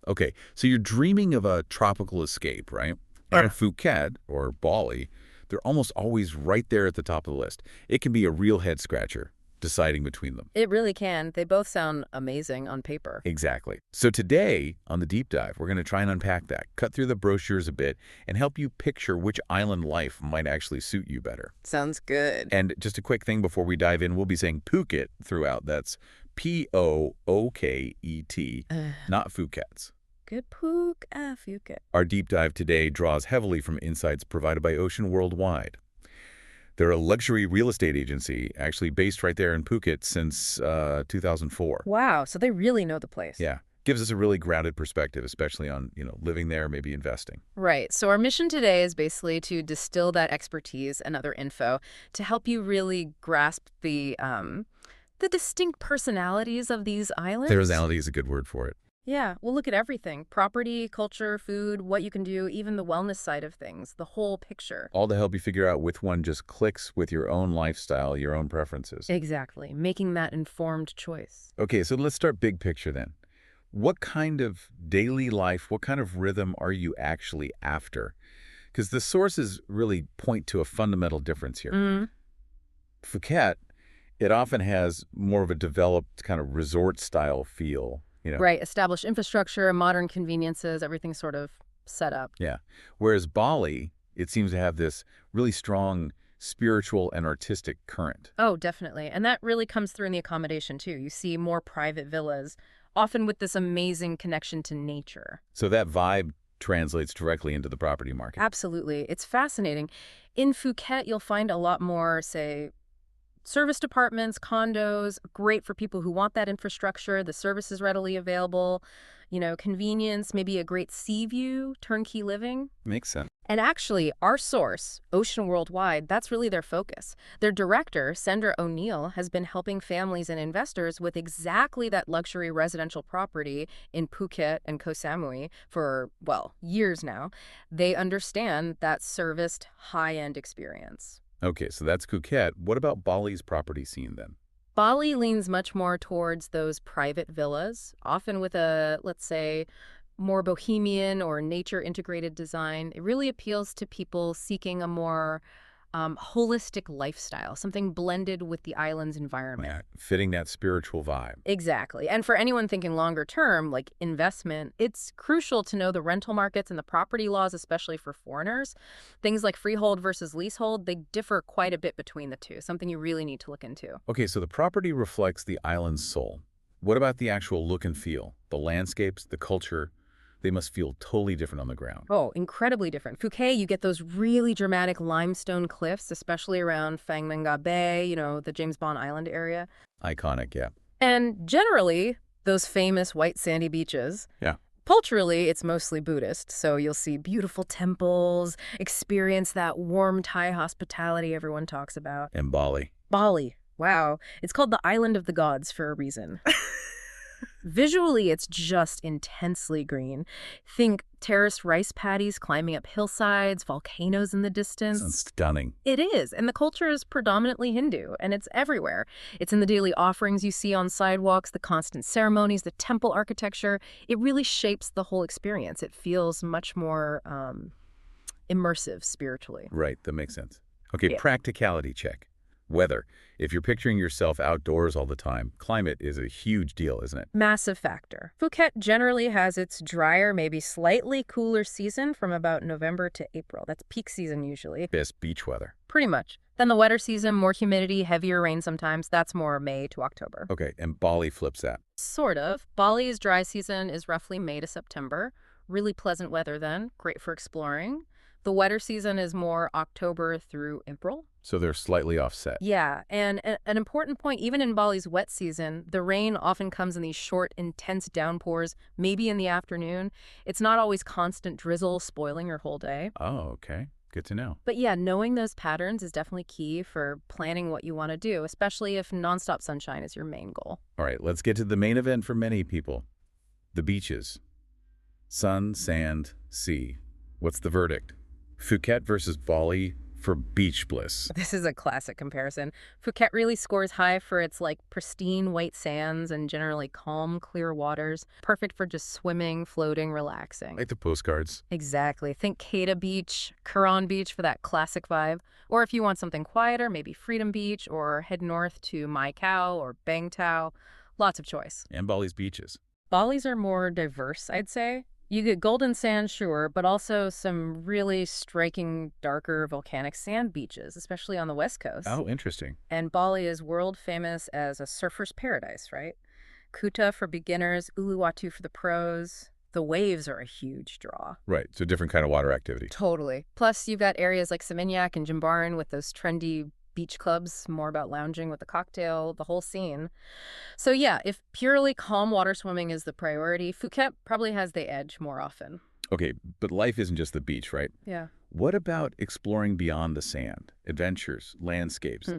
Okay, so you're dreaming of a tropical escape, right? And Phuket, or Bali, they're almost always right there at the top of the list. It can be a real head-scratcher, deciding between them. It really can. They both sound amazing on paper. Exactly. So today, on the deep dive, we're going to try and unpack that, cut through the brochures a bit, and help you picture which island life might actually suit you better. Sounds good. And just a quick thing before we dive in, we'll be saying Phuket throughout. That's P-O-O-K-E-T, not Phukets. Good pook, Phuket. Our deep dive today draws heavily from insights provided by Ocean Worldwide. They're a luxury real estate agency, actually based right there in Phuket since 2004. Wow, so they really know the place. Yeah, gives us a really grounded perspective, especially on, living there, maybe investing. Right. So our mission today is basically to distill that expertise and other info to help you really grasp the distinct personalities of these islands. Personality is a good word for it. Yeah, we'll look at everything. Property, culture, food, what you can do, even the wellness side of things, the whole picture. All to help you figure out which one just clicks with your own lifestyle, your own preferences. Exactly. Making that informed choice. Okay, so let's start big picture then. What kind of daily life, what kind of rhythm are you actually after? Because the sources really point to a fundamental difference here. Phuket, it often has more of a developed kind of resort-style feel. Right. Established infrastructure, modern conveniences, everything's sort of set up. Yeah. Whereas Bali, it seems to have this really strong spiritual and artistic current. Oh, definitely. And that really comes through in the accommodation, too. You see more private villas, often with this amazing connection to nature. So that vibe translates directly into the property market. Absolutely. It's fascinating. In Phuket, you'll find a lot more, say, service apartments, condos, great for people who want that infrastructure, the services readily available, convenience, maybe a great sea view, turnkey living. Makes sense. And actually, our source, Ocean Worldwide, that's really their focus. Their director, Sandra O'Neill, has been helping families and investors with exactly that luxury residential property in Phuket and Koh Samui for, years now. They understand that serviced high-end experience. Okay, so that's Phuket. What about Bali's property scene then? Bali leans much more towards those private villas, often with a, let's say, more bohemian or nature-integrated design. It really appeals to people seeking a more holistic lifestyle, something blended with the island's environment. Yeah, fitting that spiritual vibe. Exactly. And for anyone thinking longer term, like investment, it's crucial to know the rental markets and the property laws, especially for foreigners. Things like freehold versus leasehold, they differ quite a bit between the two, something you really need to look into. Okay, so the property reflects the island's soul. What about the actual look and feel? The landscapes, the culture? They must feel totally different on the ground. Oh, incredibly different. Phuket, you get those really dramatic limestone cliffs, especially around Phang Nga Bay, the James Bond Island area. Iconic, yeah. And generally, those famous white sandy beaches. Yeah. Culturally, it's mostly Buddhist, so you'll see beautiful temples, experience that warm Thai hospitality everyone talks about. And Bali. Bali. Wow. It's called the Island of the Gods for a reason. Visually, it's just intensely green. Think terraced rice paddies climbing up hillsides, volcanoes in the distance. Sounds stunning. It is, and the culture is predominantly Hindu, and it's everywhere. It's in the daily offerings you see on sidewalks, the constant ceremonies, the temple architecture. It really shapes the whole experience. It feels much more immersive spiritually. Right, that makes sense. Okay, Yeah. Practicality check. Weather. If you're picturing yourself outdoors all the time, climate is a huge deal, isn't it? Massive factor. Phuket generally has its drier, maybe slightly cooler season from about November to April. That's peak season usually. Best beach weather. Pretty much. Then the wetter season, more humidity, heavier rain sometimes. That's more May to October. Okay, and Bali flips that. Sort of. Bali's dry season is roughly May to September. Really pleasant weather then, great for exploring. The wetter season is more October through April. So they're slightly offset. Yeah, and an important point, even in Bali's wet season, the rain often comes in these short, intense downpours, maybe in the afternoon. It's not always constant drizzle spoiling your whole day. Oh, okay. Good to know. But yeah, knowing those patterns is definitely key for planning what you want to do, especially if nonstop sunshine is your main goal. All right, let's get to the main event for many people. The beaches. Sun, sand, sea. What's the verdict? Phuket versus Bali for beach bliss. This is a classic comparison. Phuket really scores high for its pristine white sands and generally calm, clear waters, perfect for just swimming, floating, relaxing. Like the postcards. Exactly. Think Kedah Beach, Karan Beach for that classic vibe. Or if you want something quieter, maybe Freedom Beach, or head north to Mai Khao or Bang Tao. Lots of choice. And Bali's beaches. Bali's are more diverse, I'd say. You get golden sand, sure, but also some really striking, darker volcanic sand beaches, especially on the west coast. Oh, interesting. And Bali is world famous as a surfer's paradise, right? Kuta for beginners, Uluwatu for the pros. The waves are a huge draw. Right, so different kind of water activity. Totally. Plus, you've got areas like Seminyak and Jimbaran with those trendy beach clubs, more about lounging with a cocktail, the whole scene. So yeah, if purely calm water swimming is the priority, Phuket probably has the edge more often. Okay, but life isn't just the beach, right? Yeah. What about exploring beyond the sand? Adventures, landscapes.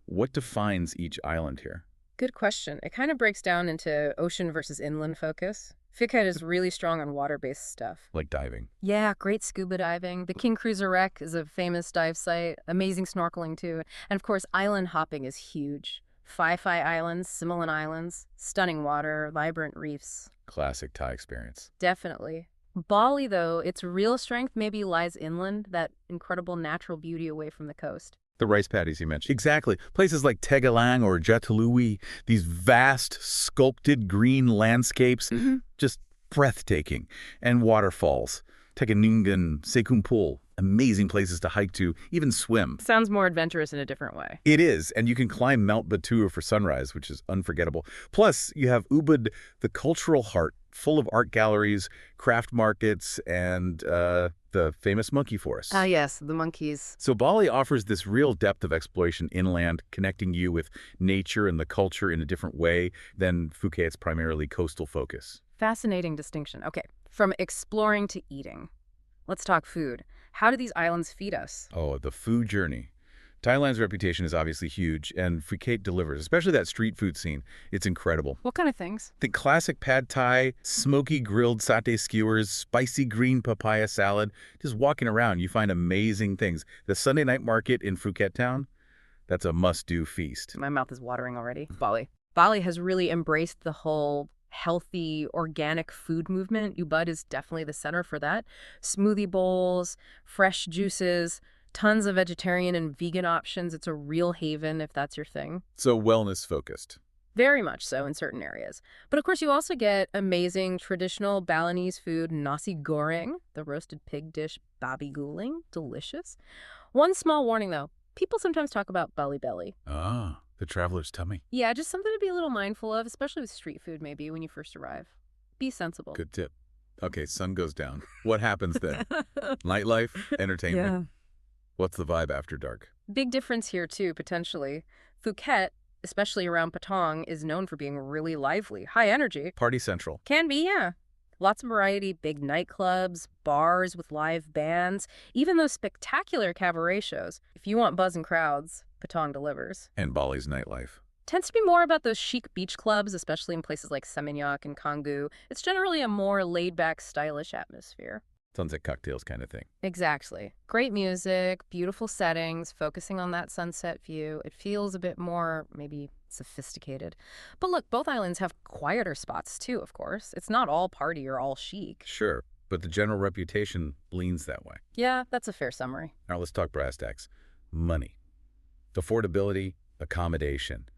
What defines each island here? Good question. It kind of breaks down into ocean versus inland focus. Phuket is really strong on water-based stuff. Like diving. Yeah, great scuba diving. The King Cruiser Wreck is a famous dive site. Amazing snorkeling, too. And, of course, island hopping is huge. Phi Islands, Simolan Islands, stunning water, vibrant reefs. Classic Thai experience. Definitely. Bali, though, its real strength maybe lies inland, that incredible natural beauty away from the coast. The rice paddies you mentioned. Exactly. Places like Tegalang or Jataluwi, these vast, sculpted green landscapes, just breathtaking. And waterfalls. Teganungan, Sekumpul, amazing places to hike to, even swim. Sounds more adventurous in a different way. It is, and you can climb Mount Batur for sunrise, which is unforgettable. Plus, you have Ubud, the cultural heart, full of art galleries, craft markets, and the famous monkey forest. Ah, yes, the monkeys. So Bali offers this real depth of exploration inland, connecting you with nature and the culture in a different way than Phuket's primarily coastal focus. Fascinating distinction. Okay, from exploring to eating. Let's talk food. How do these islands feed us? Oh, the food journey. Thailand's reputation is obviously huge, and Phuket delivers, especially that street food scene. It's incredible. What kind of things? Think classic pad thai, smoky grilled satay skewers, spicy green papaya salad. Just walking around, you find amazing things. The Sunday night market in Phuket town, that's a must-do feast. My mouth is watering already. Bali. Bali has really embraced the whole healthy, organic food movement. Ubud is definitely the center for that. Smoothie bowls, fresh juices, tons of vegetarian and vegan options. It's a real haven if that's your thing. So wellness-focused. Very much so in certain areas. But of course, you also get amazing traditional Balinese food, nasi goreng, the roasted pig dish, babi guling, delicious. One small warning, though. People sometimes talk about Bali belly. Ah, the traveler's tummy. Yeah, just something to be a little mindful of, especially with street food maybe when you first arrive. Be sensible. Good tip. Okay, sun goes down. What happens then? Nightlife? Entertainment? Yeah. What's the vibe after dark? Big difference here, too, potentially. Phuket, especially around Patong, is known for being really lively, high energy. Party central. Can be, yeah. Lots of variety, big nightclubs, bars with live bands, even those spectacular cabaret shows. If you want buzz and crowds, Patong delivers. And Bali's nightlife. Tends to be more about those chic beach clubs, especially in places like Seminyak and Canggu. It's generally a more laid-back, stylish atmosphere. Sunset cocktails kind of thing. Exactly. Great music, beautiful settings, focusing on that sunset view. It feels a bit more, maybe, sophisticated. But look, both islands have quieter spots too, of course. It's not all party or all chic. Sure, but the general reputation leans that way. Yeah, that's a fair summary. Now let's talk brass tacks. Money. Affordability, accommodation.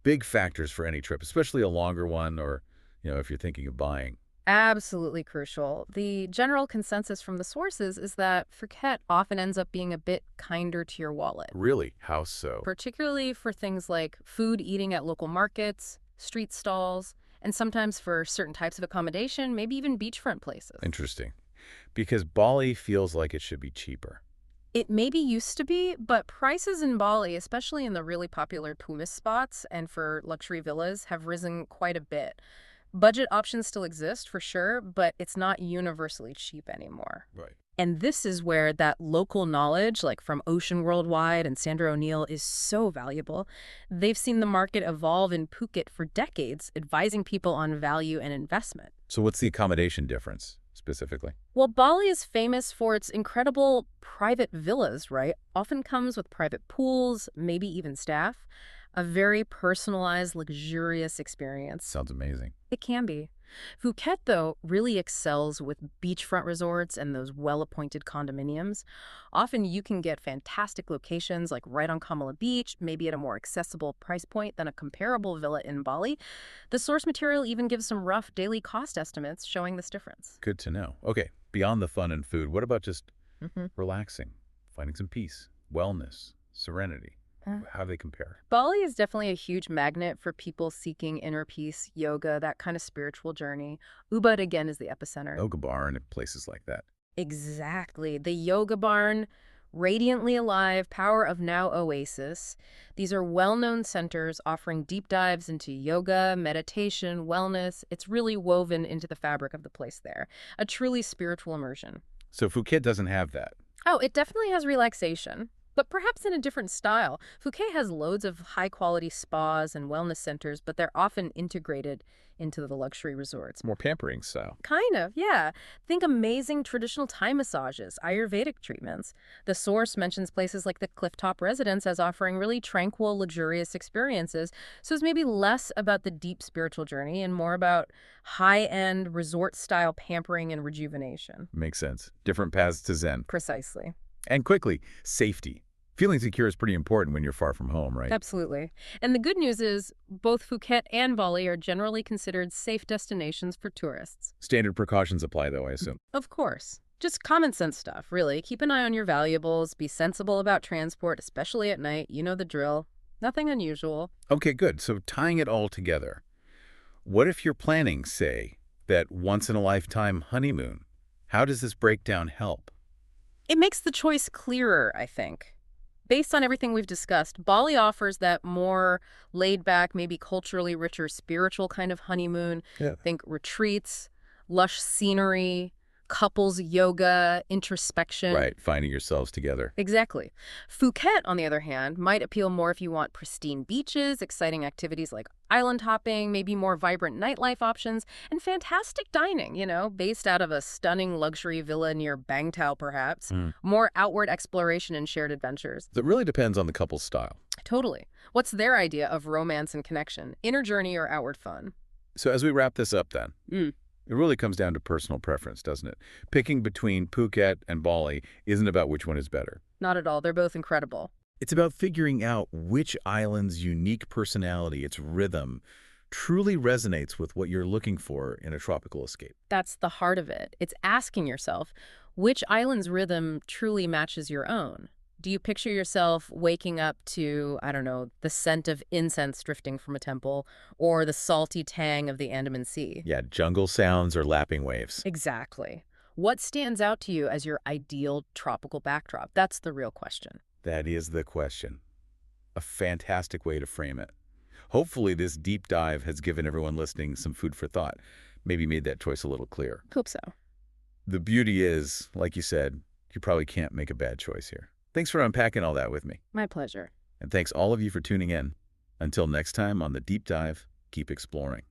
Big factors for any trip, especially a longer one or, if you're thinking of buying. Absolutely crucial. The general consensus from the sources is that Phuket often ends up being a bit kinder to your wallet. Really? How so? Particularly for things like food eating at local markets, street stalls, and sometimes for certain types of accommodation, maybe even beachfront places. Interesting. Because Bali feels like it should be cheaper. It maybe used to be, but prices in Bali, especially in the really popular Pumis spots and for luxury villas, have risen quite a bit. Budget options still exist, for sure, but it's not universally cheap anymore. Right. And this is where that local knowledge, like from Ocean Worldwide and Sandra O'Neill, is so valuable. They've seen the market evolve in Phuket for decades, advising people on value and investment. So what's the accommodation difference? specifically? Well, Bali is famous for its incredible private villas, right? Often comes with private pools, maybe even staff. A very personalized, luxurious experience. Sounds amazing. It can be. Phuket, though, really excels with beachfront resorts and those well-appointed condominiums. Often you can get fantastic locations like right on Kamala Beach, maybe at a more accessible price point than a comparable villa in Bali. The source material even gives some rough daily cost estimates showing this difference. Good to know. Okay, beyond the fun and food, what about just hmm relaxing, finding some peace, wellness, serenity? How do they compare? Bali is definitely a huge magnet for people seeking inner peace, yoga, that kind of spiritual journey. Ubud, again, is the epicenter. Yoga barn and places like that. Exactly. The Yoga Barn, Radiantly Alive, Power of Now Oasis. These are well-known centers offering deep dives into yoga, meditation, wellness. It's really woven into the fabric of the place there. A truly spiritual immersion. So Phuket doesn't have that. Oh, it definitely has relaxation, but perhaps in a different style. Phuket has loads of high-quality spas and wellness centers, but they're often integrated into the luxury resorts. More pampering style. Kind of, yeah. Think amazing traditional Thai massages, Ayurvedic treatments. The source mentions places like the Clifftop Residence as offering really tranquil, luxurious experiences. So it's maybe less about the deep spiritual journey and more about high-end resort-style pampering and rejuvenation. Makes sense. Different paths to Zen. Precisely. And quickly, safety. Feeling secure is pretty important when you're far from home, right? Absolutely. And the good news is both Phuket and Bali are generally considered safe destinations for tourists. Standard precautions apply, though, I assume. Of course. Just common sense stuff, really. Keep an eye on your valuables, be sensible about transport, especially at night. You know the drill. Nothing unusual. Okay, good. So tying it all together, what if you're planning, say, that once-in-a-lifetime honeymoon? How does this breakdown help? It makes the choice clearer, I think. Based on everything we've discussed, Bali offers that more laid-back, maybe culturally richer, spiritual kind of honeymoon. Yeah. Think retreats, lush scenery, couples yoga, introspection. Right, finding yourselves together. Exactly. Phuket, on the other hand, might appeal more if you want pristine beaches, exciting activities like island hopping, maybe more vibrant nightlife options, and fantastic dining, based out of a stunning luxury villa near Bangtao, perhaps. More outward exploration and shared adventures. It really depends on the couple's style. Totally. What's their idea of romance and connection? Inner journey or outward fun? So as we wrap this up then, it really comes down to personal preference, doesn't it? Picking between Phuket and Bali isn't about which one is better. Not at all. They're both incredible. It's about figuring out which island's unique personality, its rhythm, truly resonates with what you're looking for in a tropical escape. That's the heart of it. It's asking yourself, which island's rhythm truly matches your own? Do you picture yourself waking up to, I don't know, the scent of incense drifting from a temple or the salty tang of the Andaman Sea? Yeah, jungle sounds or lapping waves. Exactly. What stands out to you as your ideal tropical backdrop? That's the real question. That is the question. A fantastic way to frame it. Hopefully this deep dive has given everyone listening some food for thought, maybe made that choice a little clearer. Hope so. The beauty is, like you said, you probably can't make a bad choice here. Thanks for unpacking all that with me. My pleasure. And thanks all of you for tuning in. Until next time on The Deep Dive, keep exploring.